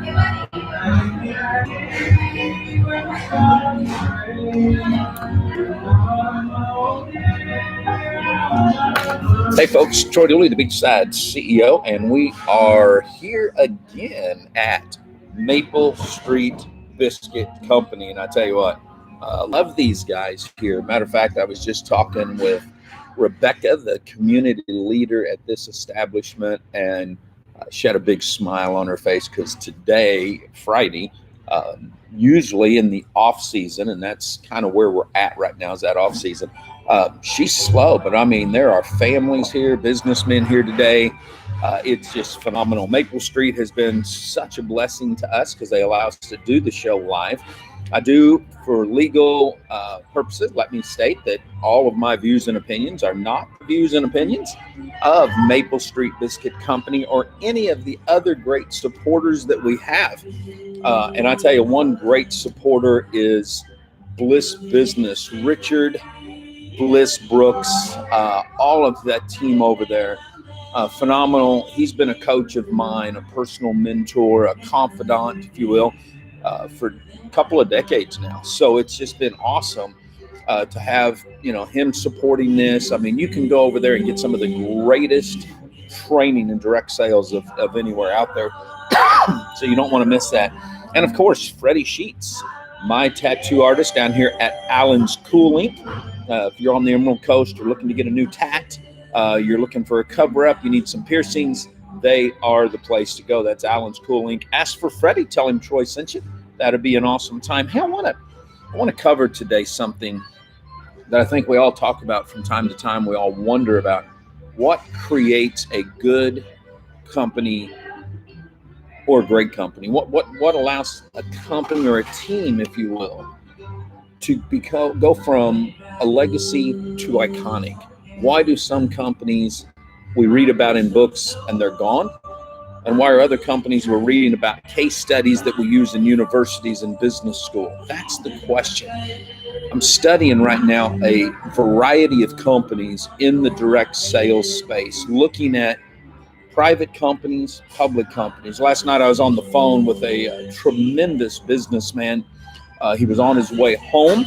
Hey folks, Troy Dooley, the Beachside CEO, and we are here again at Maple Street Biscuit Company. And I tell you what, love these guys here. Matter of fact, I was just talking with Rebecca, the community leader at this establishment, and she had a big smile on her face because today, Friday, usually in the off season, and that's kind of where we're at right now, is that off season. She's slow, but I mean, there are families here, businessmen here today. It's just phenomenal. Maple Street has been such a blessing to us because they allow us to do the show live. I do, for legal purposes, let me state that all of my views and opinions are not the views and opinions of Maple Street Biscuit Company or any of the other great supporters that we have. And I tell you, one great supporter is Bliss Business. Richard Bliss Brooks, all of that team over there, phenomenal. He's been a coach of mine, a personal mentor, a confidant, if you will, for a couple of decades now. So it's just been awesome to have, him supporting this. I mean, you can go over there and get some of the greatest training in direct sales of anywhere out there. So you don't want to miss that. And of course, Freddie Sheets, my tattoo artist down here at Allen's Cool Ink. If you're on the Emerald Coast or looking to get a new tat, you're looking for a cover-up, you need some piercings, they are the place to go. That's Allen's Cool Ink. Ask for Freddie. Tell him Troy sent you. That'd be an awesome time. Hey, I want to cover today something that I think we all talk about from time to time. We all wonder about what creates a good company or a great company. What allows a company or a team, if you will, to go from a legacy to iconic? Why do some companies we read about in books and they're gone? And why are other companies we're reading about case studies that we use in universities and business school? That's the question. I'm studying right now a variety of companies in the direct sales space, looking at private companies, public companies. Last night I was on the phone with a tremendous businessman. He was on his way home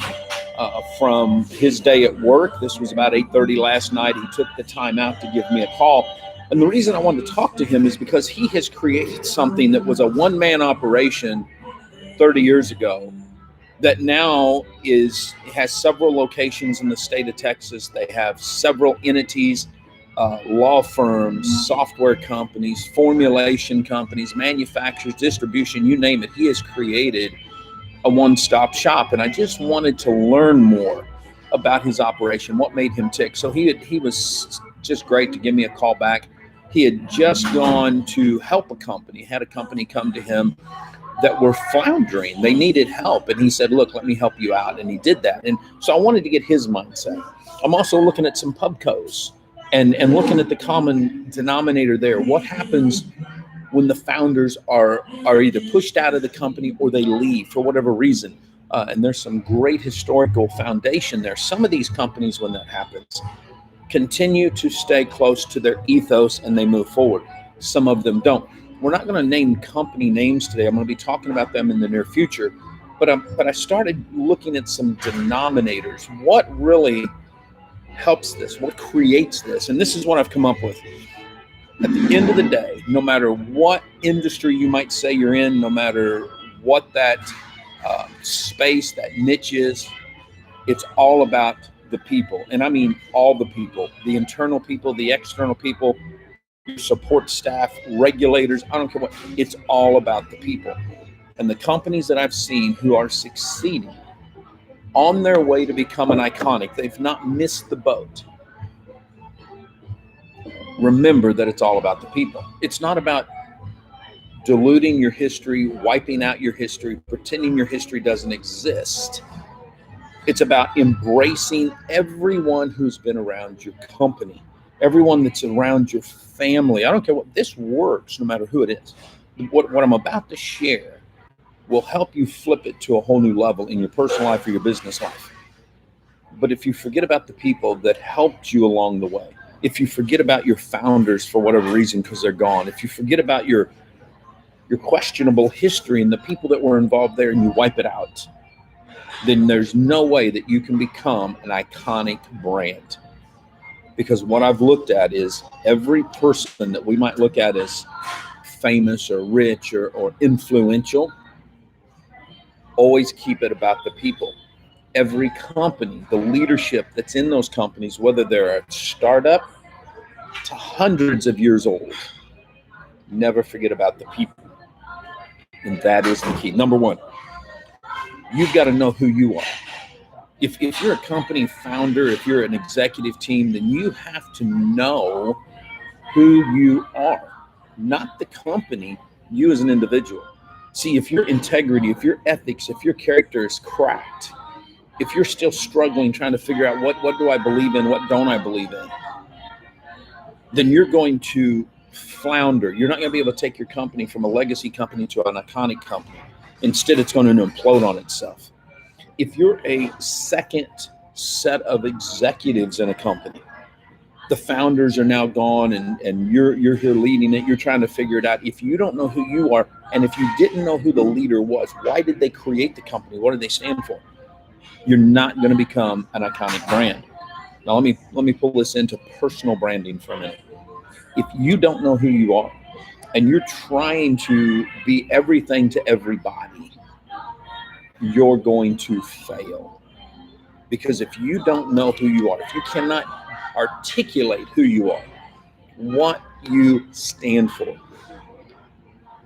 from his day at work. This was about 8:30 last night. He took the time out to give me a call. And the reason I wanted to talk to him is because he has created something that was a one-man operation 30 years ago that now has several locations in the state of Texas. They have several entities, law firms, software companies, formulation companies, manufacturers, distribution, you name it. He has created a one-stop shop, and I just wanted to learn more about his operation, what made him tick. So he was just great to give me a call back. He had just gone to help a company, had a company come to him that were floundering. They needed help, and he said, look, let me help you out, and he did that. And so I wanted to get his mindset. I'm also looking at some pubcos and looking at the common denominator there. What happens when the founders are either pushed out of the company or they leave for whatever reason? And there's some great historical foundation there. Some of these companies, when that happens, continue to stay close to their ethos and they move forward. Some of them don't. We're not going to name company names today. I'm going to be talking about them in the near future. But I started looking at some denominators. What really helps this? What creates this? And this is what I've come up with. At the end of the day, no matter what industry you might say you're in, no matter what that space, that niche is, it's all about the people. And I mean all the people, the internal people, the external people, your support staff, regulators, I don't care what. It's all about the people. And the companies that I've seen who are succeeding on their way to becoming iconic, they've not missed the boat. Remember that it's all about the people. It's not about diluting your history, wiping out your history, pretending your history doesn't exist. It's about embracing everyone who's been around your company, everyone that's around your family. I don't care what, this works no matter who it is. What I'm about to share will help you flip it to a whole new level in your personal life or your business life. But if you forget about the people that helped you along the way, if you forget about your founders for whatever reason because they're gone, if you forget about your your questionable history and the people that were involved there, and you wipe it out, then there's no way that you can become an iconic brand. Because what I've looked at is every person that we might look at as famous or rich or influential, always keep it about the people. Every company, the leadership that's in those companies, whether they're a startup to hundreds of years old, never forget about the people. And that is the key. Number one, you've got to know who you are. If you're a company founder, if you're an executive team, then you have to know who you are, not the company, you as an individual. See, if your integrity, if your ethics, if your character is cracked, if you're still struggling, trying to figure out what do I believe in, what don't I believe in, then you're going to flounder. You're not going to be able to take your company from a legacy company to an iconic company. Instead, it's going to implode on itself. If you're a second set of executives in a company, the founders are now gone and you're here leading it, you're trying to figure it out. If you don't know who you are, and if you didn't know who the leader was, why did they create the company? What did they stand for? You're not going to become an iconic brand. Now, let me pull this into personal branding for a minute. If you don't know who you are and you're trying to be everything to everybody, you're going to fail. Because if you don't know who you are, if you cannot articulate who you are, what you stand for,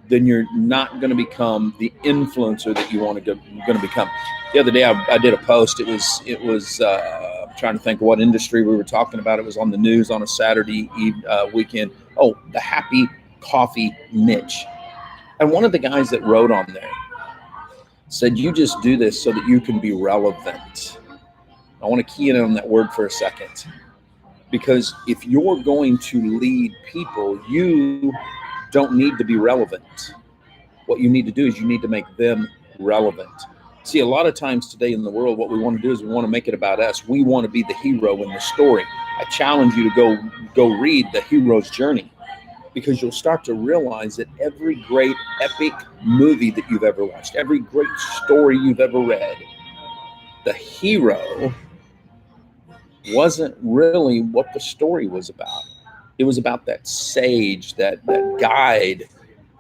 then you're not going to become the influencer that you want to become. The other day, I did a post. It was trying to think of what industry we were talking about. It was on the news on a Saturday weekend. Oh, the Happy Coffee niche. And one of the guys that wrote on there said, you just do this so that you can be relevant. I want to key in on that word for a second. Because if you're going to lead people, you don't need to be relevant. What you need to do is you need to make them relevant. See, a lot of times today in the world, what we want to do is we want to make it about us. We want to be the hero in the story. I challenge you to go read the hero's journey, because you'll start to realize that every great epic movie that you've ever watched, every great story you've ever read, the hero wasn't really what the story was about. It was about that sage, that guide,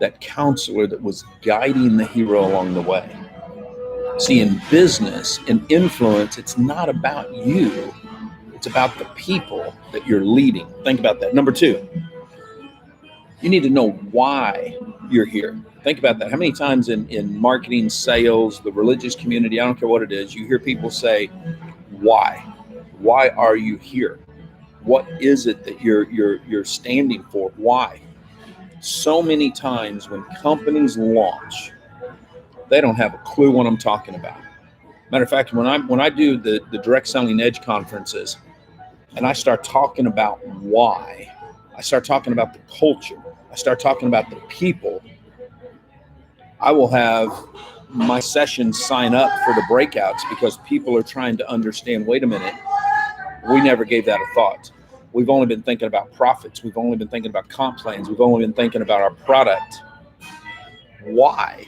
that counselor that was guiding the hero along the way. See, in business, in influence, it's not about you. It's about the people that you're leading. Think about that. Number two, you need to know why you're here. Think about that. How many times in marketing, sales, the religious community, I don't care what it is, you hear people say, why? Why are you here? What is it that you're standing for? Why? So many times when companies launch, they don't have a clue what I'm talking about. Matter of fact, when I do the direct selling edge conferences and I start talking about why, I start talking about the culture, I start talking about the people, I will have my sessions sign up for the breakouts, because people are trying to understand, wait a minute, we never gave that a thought. We've only been thinking about profits. We've only been thinking about comp plans. We've only been thinking about our product. Why?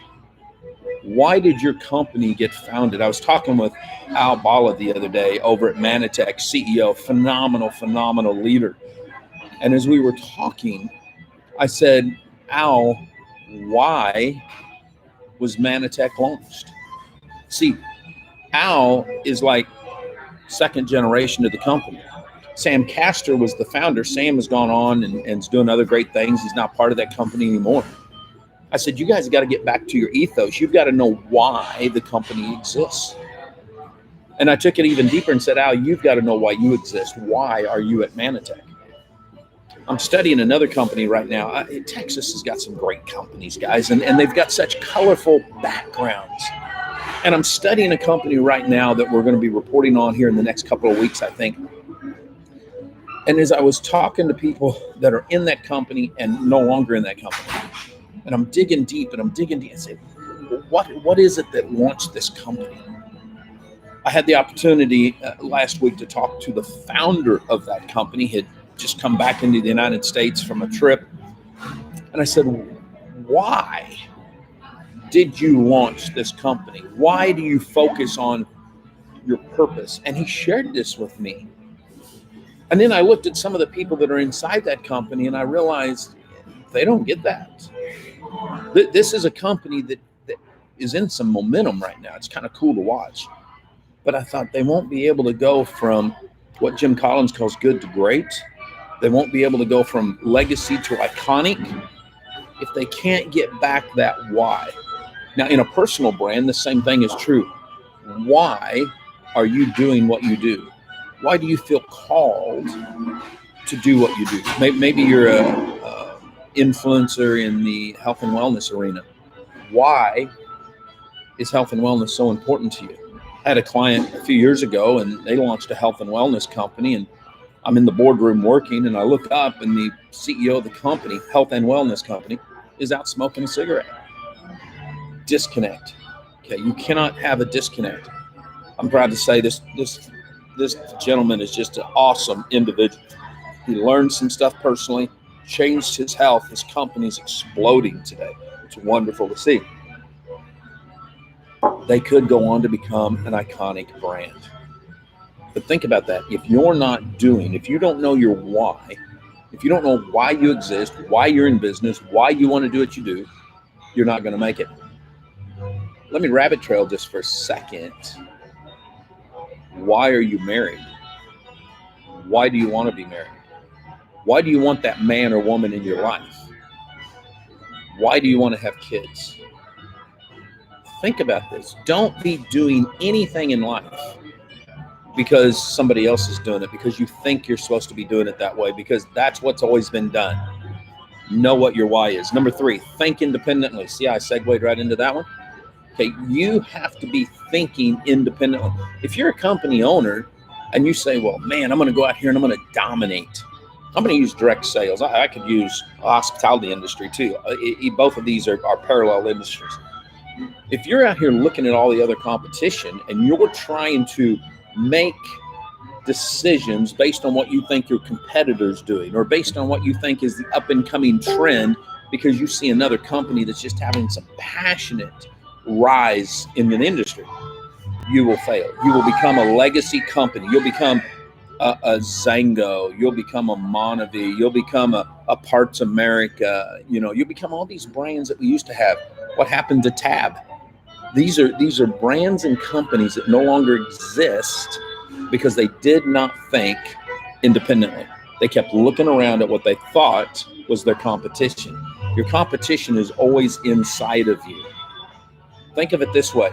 Why did your company get founded? I was talking with Al Bala the other day over at Manatech, CEO, phenomenal leader. And as we were talking, I said, Al, why was Manatech launched? See, Al is like second generation of the company. Sam Castor was the founder. Sam has gone on and is doing other great things. He's not part of that company anymore. I said, you guys got to get back to your ethos. You've got to know why the company exists. And I took it even deeper and said, Al, you've got to know why you exist. Why are you at Manatech? I'm studying another company right now. Texas has got some great companies, guys, and they've got such colorful backgrounds. And I'm studying a company right now that we're going to be reporting on here in the next couple of weeks, I think. And as I was talking to people that are in that company and no longer in that company, and I'm digging deep, I said, what is it that launched this company? I had the opportunity last week to talk to the founder of that company. He had just come back into the United States from a trip. And I said, why did you launch this company? Why do you focus on your purpose? And he shared this with me. And then I looked at some of the people that are inside that company and I realized they don't get that. This is a company that is in some momentum right now. It's kind of cool to watch. But I thought they won't be able to go from what Jim Collins calls good to great. They won't be able to go from legacy to iconic if they can't get back that why. Now, in a personal brand, the same thing is true. Why are you doing what you do? Why do you feel called to do what you do? Maybe you're a influencer in the health and wellness arena. Why is health and wellness so important to you? I had a client a few years ago and they launched a health and wellness company, and I'm in the boardroom working and I look up and the CEO of the company, health and wellness company, is out smoking a cigarette. Disconnect. Okay, you cannot have a disconnect. I'm proud to say this gentleman is just an awesome individual. He learned some stuff personally, changed his health. His company's exploding today. It's wonderful to see. They could go on to become an iconic brand. But think about that. If you're not doing, if you don't know your why, if you don't know why you exist, why you're in business, why you want to do what you do, you're not going to make it. Let me rabbit trail just for a second. Why are you married? Why do you want to be married? Why do you want that man or woman in your life? Why do you want to have kids? Think about this. Don't be doing anything in life because somebody else is doing it, because you think you're supposed to be doing it that way, because that's what's always been done. Know what your why is. Number 3, think independently. See how I segued right into that one? Okay, you have to be thinking independently. If you're a company owner and you say, well, man, I'm going to go out here and I'm going to dominate. I'm going to use direct sales. I could use hospitality industry too. Both of these are parallel industries. If you're out here looking at all the other competition and you're trying to make decisions based on what you think your competitor's doing or based on what you think is the up and coming trend because you see another company that's just having some passionate rise in an industry, you will fail. You will become a legacy company. You'll become a Zango. You'll become a Monavie. You'll become a Parts America. You'll become all these brands that we used to have. What happened to Tab? These are brands and companies that no longer exist because they did not think independently. They kept looking around at what they thought was their competition. Your competition is always inside of you. Think of it this way.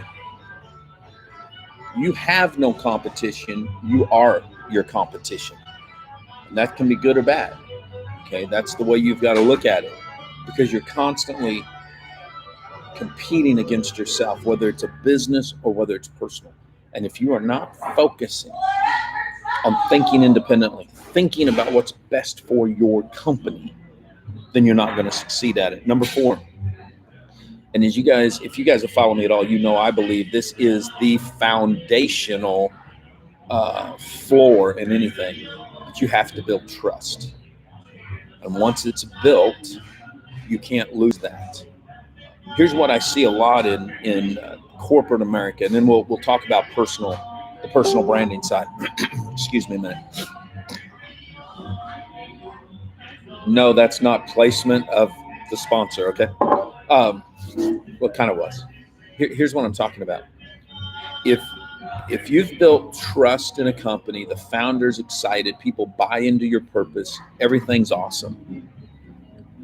You have no competition. You are your competition. And that can be good or bad. Okay, that's the way you've got to look at it, because you're constantly competing against yourself, whether it's a business or whether it's personal. And if you are not focusing on thinking independently, thinking about what's best for your company, then you're not going to succeed at it. Number 4. And if you guys have followed me at all, I believe this is the foundational floor in anything. But you have to build trust. And once it's built, you can't lose that. Here's what I see a lot in corporate America, and then we'll talk about the personal branding side. Excuse me a minute. No, that's not placement of the sponsor, okay? What kind of was? Here's what I'm talking about. If you've built trust in a company, the founder's excited, people buy into your purpose, everything's awesome.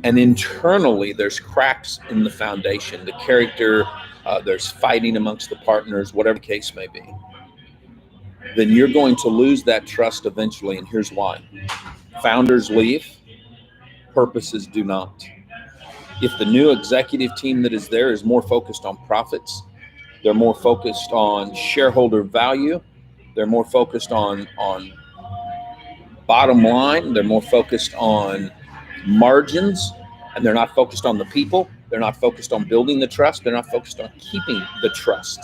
And internally, there's cracks in the foundation, the character, there's fighting amongst the partners, whatever the case may be. Then you're going to lose that trust eventually, and here's why. Founders leave, purposes do not. If the new executive team that is there is more focused on profits, they're more focused on shareholder value, they're more focused on bottom line, they're more focused on margins, and they're not focused on the people, they're not focused on building the trust, they're not focused on keeping the trust,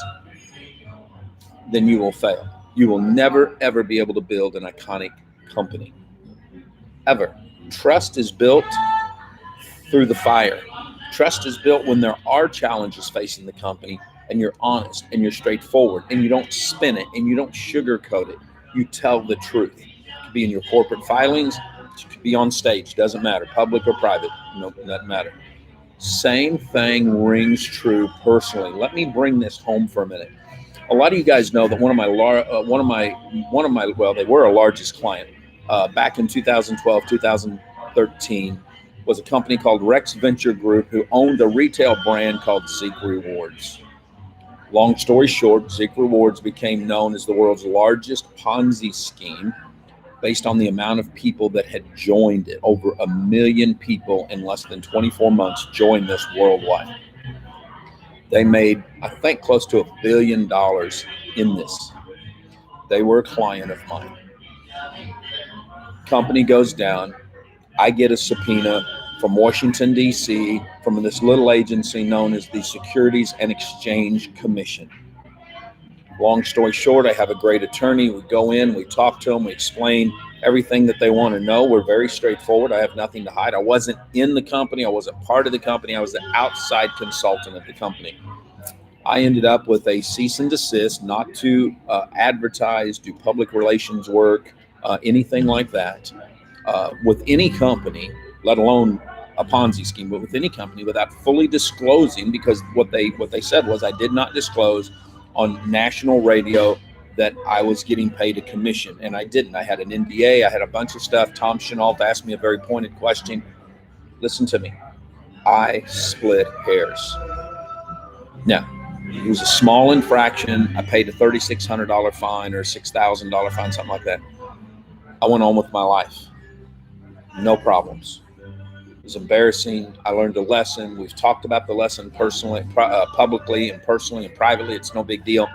then you will fail. You will never, ever be able to build an iconic company. Ever. Trust is built through the fire. Trust is built when there are challenges facing the company and you're honest and you're straightforward and you don't spin it and you don't sugarcoat it. You tell the truth. It could be in your corporate filings, it could be on stage, doesn't matter, public or private, no, doesn't matter. Same thing rings true personally. Let me bring this home for a minute. A lot of you guys know that one of my well, they were our largest client back in 2012, 2013 was a company called Rex Venture Group who owned a retail brand called Zeke Rewards. Long story short, Zeke Rewards became known as the world's largest Ponzi scheme based on the amount of people that had joined it. Over 1 million people in less than 24 months joined this worldwide. They made, I think, close to $1 billion in this. They were a client of mine. Company goes down. I get a subpoena from Washington, D.C., from this little agency known as the Securities and Exchange Commission. Long story short, I have a great attorney. We go in, we talk to them, we explain everything that they want to know. We're very straightforward. I have nothing to hide. I wasn't in the company. I wasn't part of the company. I was the outside consultant of the company. I ended up with a cease and desist, not to advertise, do public relations work, anything like that, with any company, let alone a Ponzi scheme, but with any company without fully disclosing, because what they said was I did not disclose on national radio that I was getting paid a commission, and I didn't. I had an NDA, I had a bunch of stuff. Tom Chenault asked me a very pointed question. Listen to me. I split hairs. Now, it was a small infraction. I paid a $3,600 fine or a $6,000 fine, something like that. I went on with my life. No problems. It was embarrassing. I learned a lesson. We've talked about the lesson personally, publicly and personally and privately. It's no big deal.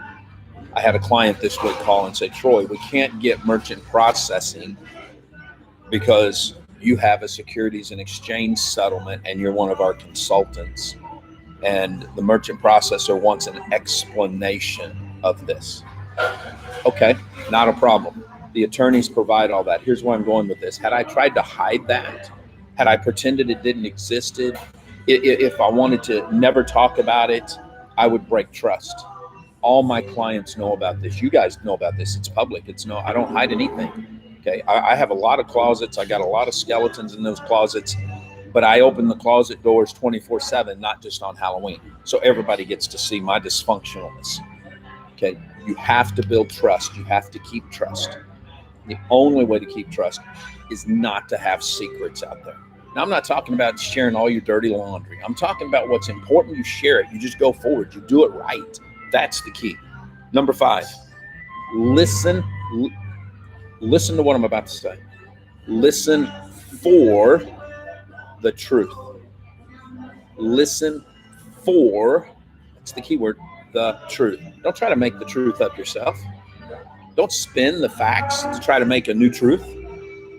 I had a client this week call and say, Troy, we can't get merchant processing because you have a securities and exchange settlement and you're one of our consultants. And the merchant processor wants an explanation of this. Okay, not a problem. The attorneys provide all that. Here's where I'm going with this. Had I tried to hide that, had I pretended it didn't exist, if I wanted to never talk about it, I would break trust. All my clients know about this. You guys know about this. It's public. I don't hide anything. Okay, I have a lot of closets. I got a lot of skeletons in those closets, but I open the closet doors 24/7, not just on Halloween. So everybody gets to see my dysfunctionalness. Okay, you have to build trust. You have to keep trust. The only way to keep trust is not to have secrets out there. Now, I'm not talking about sharing all your dirty laundry. I'm talking about what's important. You share it. You just go forward. You do it right. That's the key. Number 5, listen to what I'm about to say. Listen for the truth. Listen for, that's the key word, the truth. Don't try to make the truth up yourself. Don't spin the facts to try to make a new truth.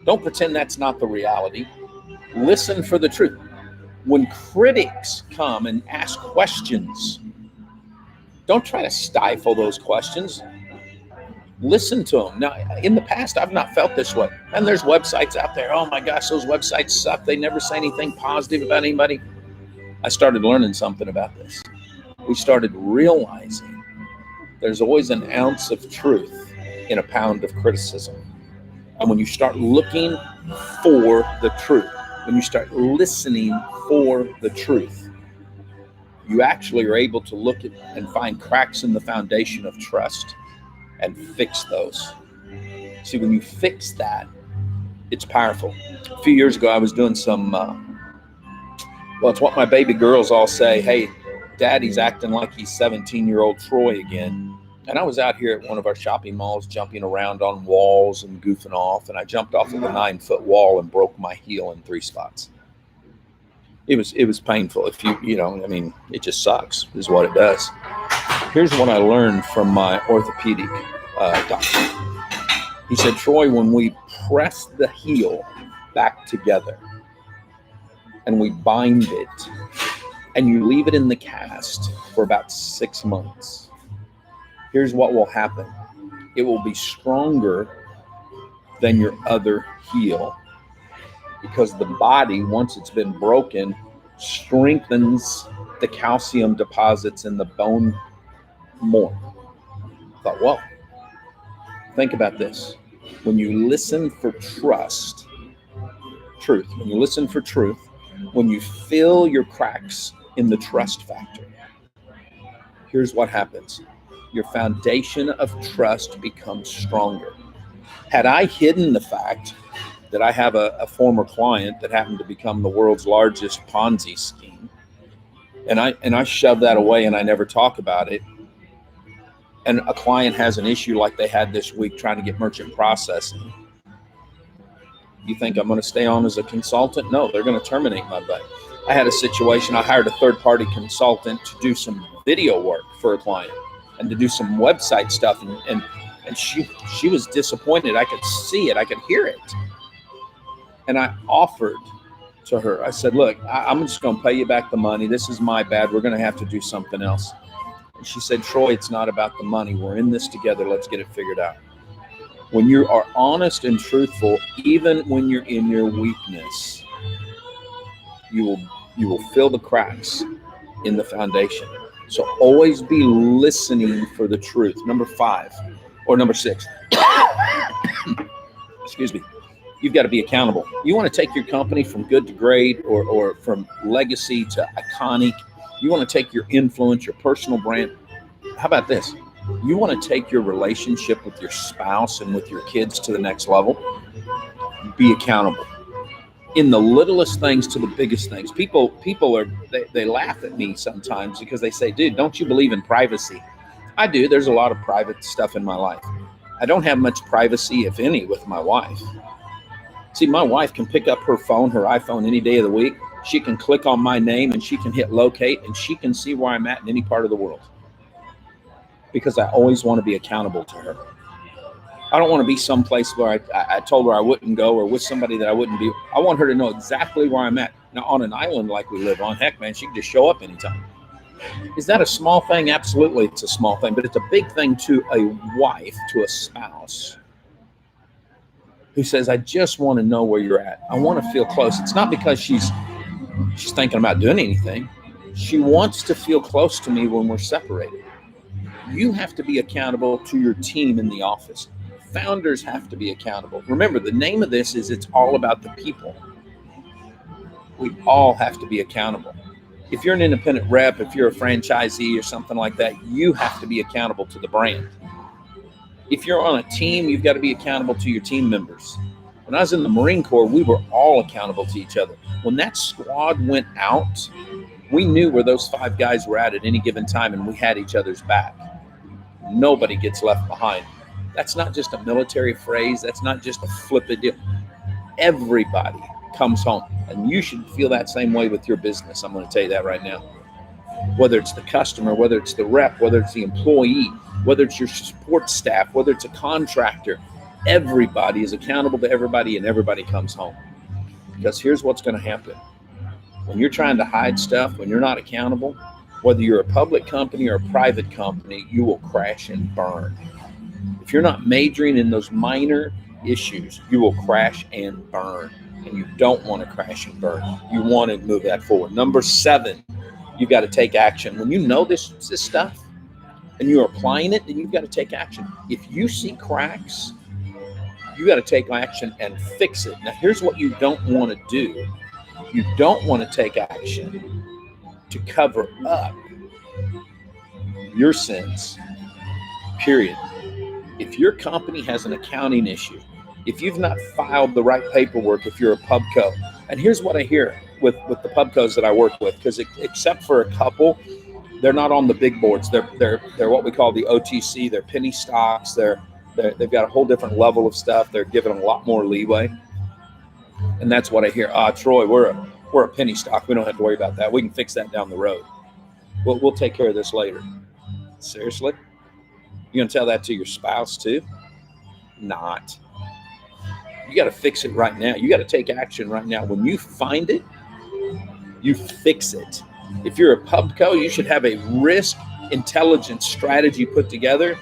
Don't pretend that's not the reality. Listen for the truth. When critics come and ask questions, don't try to stifle those questions. Listen to them. Now, in the past, I've not felt this way. And there's websites out there. Oh my gosh, those websites suck. They never say anything positive about anybody. I started learning something about this. We started realizing there's always an ounce of truth in a pound of criticism. And when you start looking for the truth, when you start listening for the truth, you actually are able to look at and find cracks in the foundation of trust and fix those. See, when you fix that, it's powerful. A few years ago, I was doing some, it's what my baby girls all say, hey, Daddy's acting like he's 17-year-old Troy again. And I was out here at one of our shopping malls jumping around on walls and goofing off, and I jumped off of a 9-foot wall and broke my heel in 3 spots. It was painful. If it just sucks is what it does. Here's what I learned from my orthopedic doctor. He said, Troy, when we press the heel back together and we bind it and you leave it in the cast for about 6 months, here's what will happen. It will be stronger than your other heel because the body, once it's been broken, strengthens the calcium deposits in the bone more. I thought, well, think about this. When you listen for truth, when you listen for truth, when you fill your cracks in the trust factor, here's what happens. Your foundation of trust becomes stronger. Had I hidden the fact that I have a former client that happened to become the world's largest Ponzi scheme, and I shove that away and I never talk about it, and a client has an issue like they had this week trying to get merchant processing, you think I'm going to stay on as a consultant? No, they're going to terminate my butt. I had a situation, I hired a third-party consultant to do some video work for a client and to do some website stuff, and she was disappointed. I could see it, I could hear it. And I offered to her, I said, look, I'm just going to pay you back the money. This is my bad. We're going to have to do something else. And she said, Troy, it's not about the money. We're in this together. Let's get it figured out. When you are honest and truthful, even when you're in your weakness, you will fill the cracks in the foundation. So always be listening for the truth. Number 6. Excuse me. You've got to be accountable. You want to take your company from good to great, or from legacy to iconic. You want to take your influence, your personal brand. How about this? You want to take your relationship with your spouse and with your kids to the next level. Be accountable. In the littlest things to the biggest things. People they laugh at me sometimes because they say, dude, don't you believe in privacy? I do. There's a lot of private stuff in my life. I don't have much privacy, if any, with my wife. See, my wife can pick up her phone, her iPhone, any day of the week. She can click on my name and she can hit locate and she can see where I'm at in any part of the world. Because I always want to be accountable to her. I don't want to be someplace where I told her I wouldn't go, or with somebody that I wouldn't be. I want her to know exactly where I'm at. Now, on an island like we live on, heck, man, she can just show up anytime. Is that a small thing? Absolutely, it's a small thing, but it's a big thing to a wife, to a spouse, who says, I just want to know where you're at. I want to feel close. It's not because she's thinking about doing anything. She wants to feel close to me when we're separated. You have to be accountable to your team in the office. Founders have to be accountable. Remember, the name of this is it's all about the people. We all have to be accountable. If you're an independent rep, if you're a franchisee or something like that, you have to be accountable to the brand. If you're on a team, you've got to be accountable to your team members. When I was in the Marine Corps, we were all accountable to each other. When that squad went out, we knew where those 5 guys were at any given time, and we had each other's back. Nobody gets left behind. That's not just a military phrase. That's not just a flippant deal. Everybody comes home, and you should feel that same way with your business. I'm going to tell you that right now. Whether it's the customer, whether it's the rep, whether it's the employee, whether it's your support staff, whether it's a contractor, everybody is accountable to everybody, and everybody comes home. Because here's what's going to happen. When you're trying to hide stuff, when you're not accountable, whether you're a public company or a private company, you will crash and burn. If you're not majoring in those minor issues, you will crash and burn. And you don't want to crash and burn. You want to move that forward. Number 7, you've got to take action. When you know this stuff and you're applying it, then you've got to take action. If you see cracks, you got to take action and fix it. Now, here's what you don't want to do. You don't want to take action to cover up your sins, period. If your company has an accounting issue, if you've not filed the right paperwork, if you're a pubco, and here's what I hear with the pubcos that I work with, because except for a couple, they're not on the big boards. They're what we call the OTC. They're penny stocks. They've got a whole different level of stuff. They're given a lot more leeway, and that's what I hear. Troy, we're a penny stock. We don't have to worry about that. We can fix that down the road. We'll take care of this later. Seriously? You gonna tell that to your spouse too? Not. You got to fix it right now. You got to take action right now. When you find it, you fix it. If you're a pubco, you should have a risk intelligence strategy put together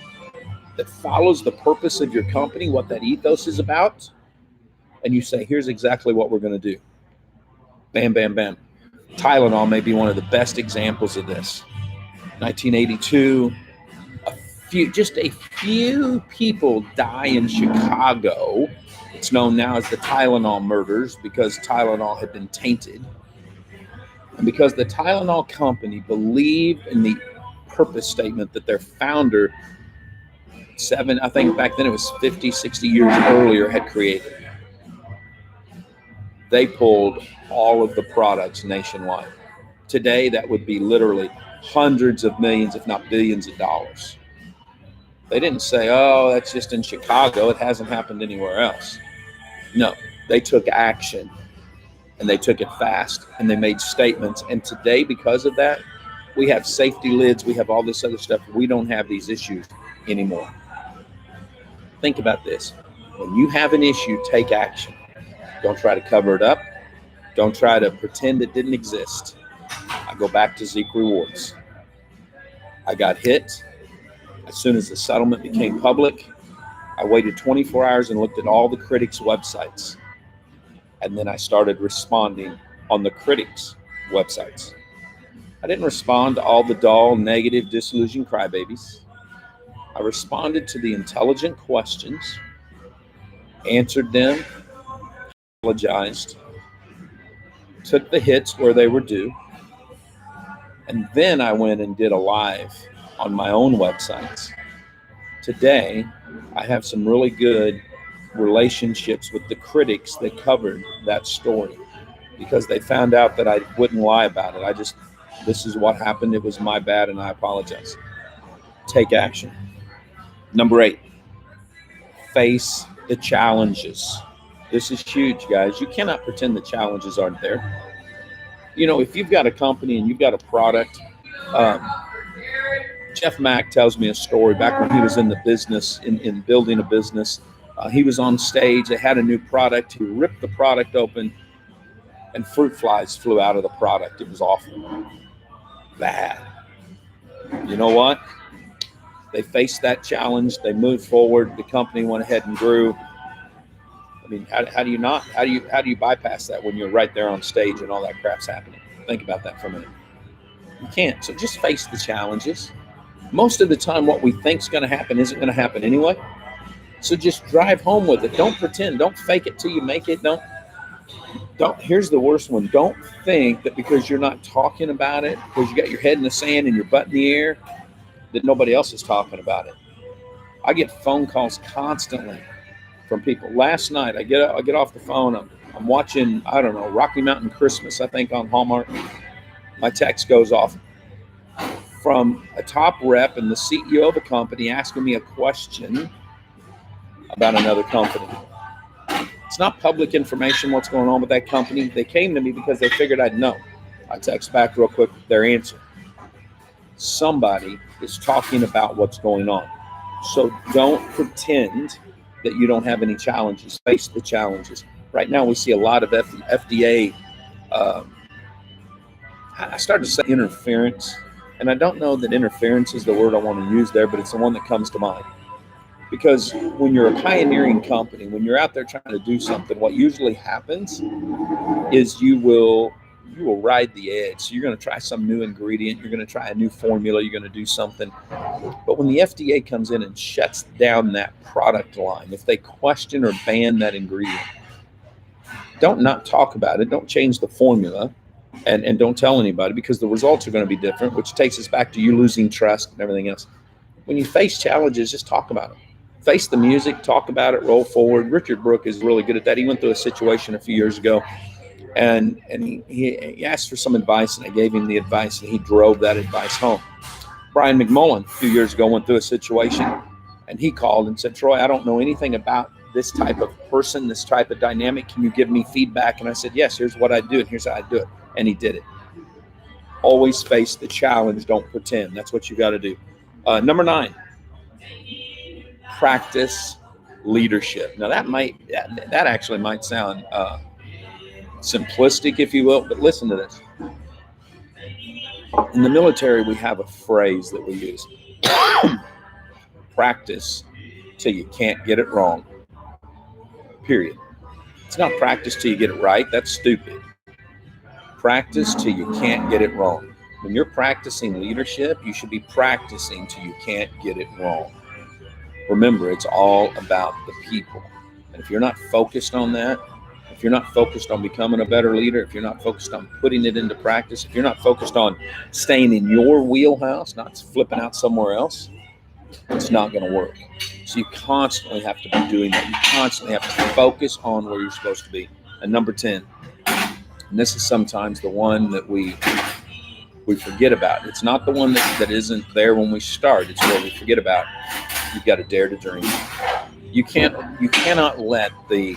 that follows the purpose of your company, what that ethos is about. And you say, here's exactly what we're going to do. Bam, bam, bam. Tylenol may be one of the best examples of this. 1982, just a few people die in Chicago. It's known now as the Tylenol murders because Tylenol had been tainted. And because the Tylenol company believed in the purpose statement that their founder, I think back then it was 50, 60 years earlier, had created, they pulled all of the products nationwide. Today, that would be literally hundreds of millions, if not billions of dollars. They didn't say, oh, that's just in Chicago. It hasn't happened anywhere else. No, they took action, and they took it fast, and they made statements. And today, because of that, we have safety lids. We have all this other stuff. We don't have these issues anymore. Think about this. When you have an issue, take action. Don't try to cover it up. Don't try to pretend it didn't exist. I go back to Zeke Rewards. I got hit. As soon as the settlement became public, I waited 24 hours and looked at all the critics' websites. And then I started responding on the critics' websites. I didn't respond to all the dull, negative, disillusioned crybabies. I responded to the intelligent questions, answered them, apologized, took the hits where they were due, and then I went and did a live on my own websites. Today, I have some really good relationships with the critics that covered that story because they found out that I wouldn't lie about it. This is what happened. It was my bad, and I apologize. Take action. Number 8, face the challenges. This is huge, guys. You cannot pretend the challenges aren't there. You know, if you've got a company and you've got a product, Jeff Mack tells me a story back when he was in the business, in building a business. He was on stage. They had a new product. He ripped the product open, and fruit flies flew out of the product. It was awful. Bad. You know what? They faced that challenge. They moved forward. The company went ahead and grew. I mean, how do you bypass that when you're right there on stage and all that crap's happening? Think about that for a minute. You can't. So just face the challenges. Most of the time, what we think is going to happen isn't going to happen anyway. So just drive home with it. Don't pretend. Don't fake it till you make it. Don't. Here's the worst one. Don't think that because you're not talking about it, because you got your head in the sand and your butt in the air, that nobody else is talking about it. I get phone calls constantly from people. Last night, I get off the phone. I'm watching, I don't know, Rocky Mountain Christmas, I think, on Hallmark. My text goes off from a top rep and the CEO of a company asking me a question about another company. It's not public information what's going on with that company. They came to me because they figured I'd know. I text back real quick their answer. Somebody is talking about what's going on. So don't pretend that you don't have any challenges. Face the challenges. Right now we see a lot of FDA, I started to say interference, and I don't know that interference is the word I want to use there, but it's the one that comes to mind. Because when you're a pioneering company, when you're out there trying to do something, what usually happens is you will ride the edge. So you're going to try some new ingredient. You're going to try a new formula. You're going to do something. But when the FDA comes in and shuts down that product line, if they question or ban that ingredient, don't not talk about it. Don't change the formula and don't tell anybody because the results are going to be different, which takes us back to you losing trust and everything else. When you face challenges, just talk about it. Face the music, talk about it, roll forward. Richard Brooke is really good at that. He went through a situation a few years ago, and he asked for some advice, and I gave him the advice, and he drove that advice home. Brian McMullen, a few years ago, went through a situation, and he called and said, Troy, I don't know anything about this type of person, this type of dynamic. Can you give me feedback? And I said, yes, here's what I do, and here's how I do it. And he did it. Always face the challenge. Don't pretend. That's what you got to do. Number 9. Practice leadership. Now that actually might sound simplistic, if you will, but listen to this. In the military, we have a phrase that we use. Practice till you can't get it wrong. Period. It's not practice till you get it right. That's stupid. Practice till you can't get it wrong. When you're practicing leadership, you should be practicing till you can't get it wrong. Remember, it's all about the people. And if you're not focused on that, if you're not focused on becoming a better leader, if you're not focused on putting it into practice, if you're not focused on staying in your wheelhouse, not flipping out somewhere else, it's not going to work. So you constantly have to be doing that. You constantly have to focus on where you're supposed to be. And number 10, and this is sometimes the one that we forget about. It's not the one that isn't there when we start. It's where we forget about. You've got to dare to dream. You cannot let the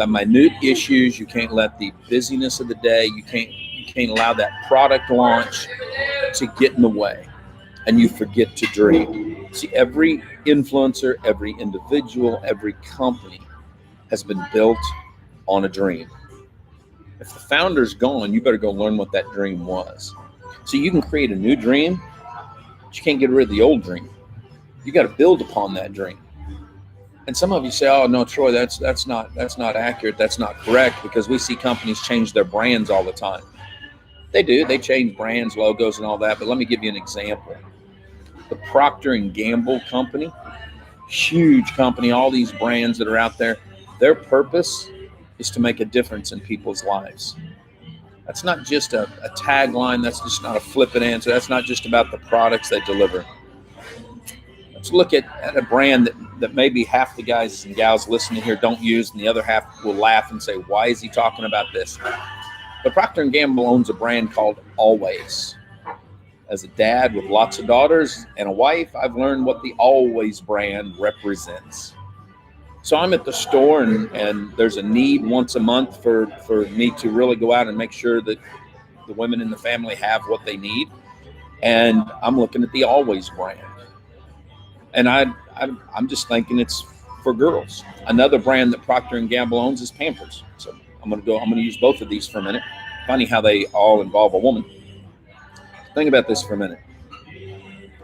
minute issues, you can't let the busyness of the day, you can't allow that product launch to get in the way, and you forget to dream. See, every influencer, every individual, every company has been built on a dream. If the founder's gone, you better go learn what that dream was. So you can create a new dream, but you can't get rid of the old dream. You got to build upon that dream. And some of you say, "Oh no, Troy, that's not accurate. That's not correct," because we see companies change their brands all the time. They do. They change brands, logos, and all that. But let me give you an example. The Procter & Gamble company, huge company, all these brands that are out there, their purpose is to make a difference in people's lives. That's not just a tagline. That's just not a flippant answer. That's not just about the products they deliver. Let's look at a brand that maybe half the guys and gals listening here don't use, and the other half will laugh and say, "Why is he talking about this?" But Procter & Gamble owns a brand called Always. As a dad with lots of daughters and a wife, I've learned what the Always brand represents. So I'm at the store and there's a need once a month for me to really go out and make sure that the women in the family have what they need. And I'm looking at the Always brand. And I'm just thinking it's for girls. Another brand that Procter & Gamble owns is Pampers. So I'm going to use both of these for a minute. Funny how they all involve a woman. Think about this for a minute.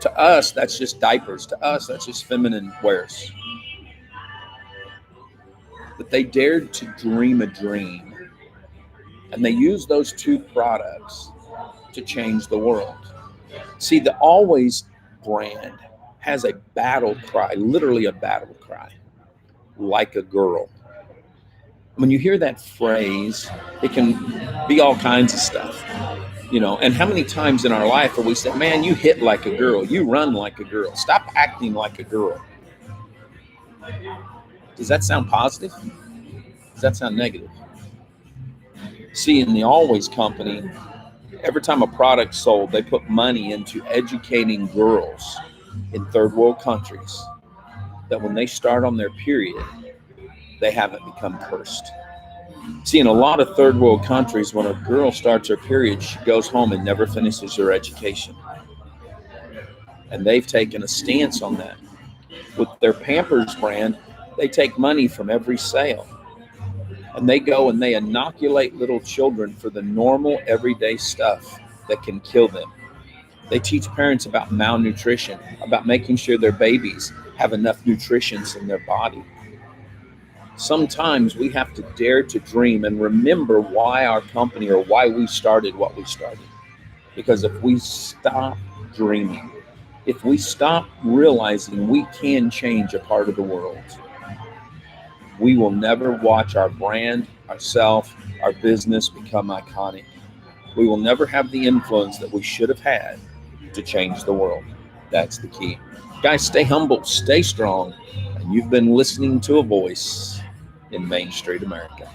To us, that's just diapers. To us, that's just feminine wears. But they dared to dream a dream. And they used those two products to change the world. See, the Always brand has a battle cry, literally a battle cry, like a girl. When you hear that phrase, it can be all kinds of stuff, and how many times in our life are we saying, "Man, you hit like a girl, you run like a girl, stop acting like a girl." Does that sound positive? Does that sound negative? See, in the Always company, every time a product's sold, they put money into educating girls in third world countries that when they start on their period, they haven't become cursed. See, in a lot of third world countries, when a girl starts her period, she goes home and never finishes her education. And they've taken a stance on that. With their Pampers brand, they take money from every sale. And they go and they inoculate little children for the normal everyday stuff that can kill them. They teach parents about malnutrition, about making sure their babies have enough nutrition in their body. Sometimes we have to dare to dream and remember why our company or why we started what we started. Because if we stop dreaming, if we stop realizing we can change a part of the world, we will never watch our brand, ourself, our business become iconic. We will never have the influence that we should have had to change the world. That's the key. Guys, stay humble, stay strong, and you've been listening to a voice in Main Street America.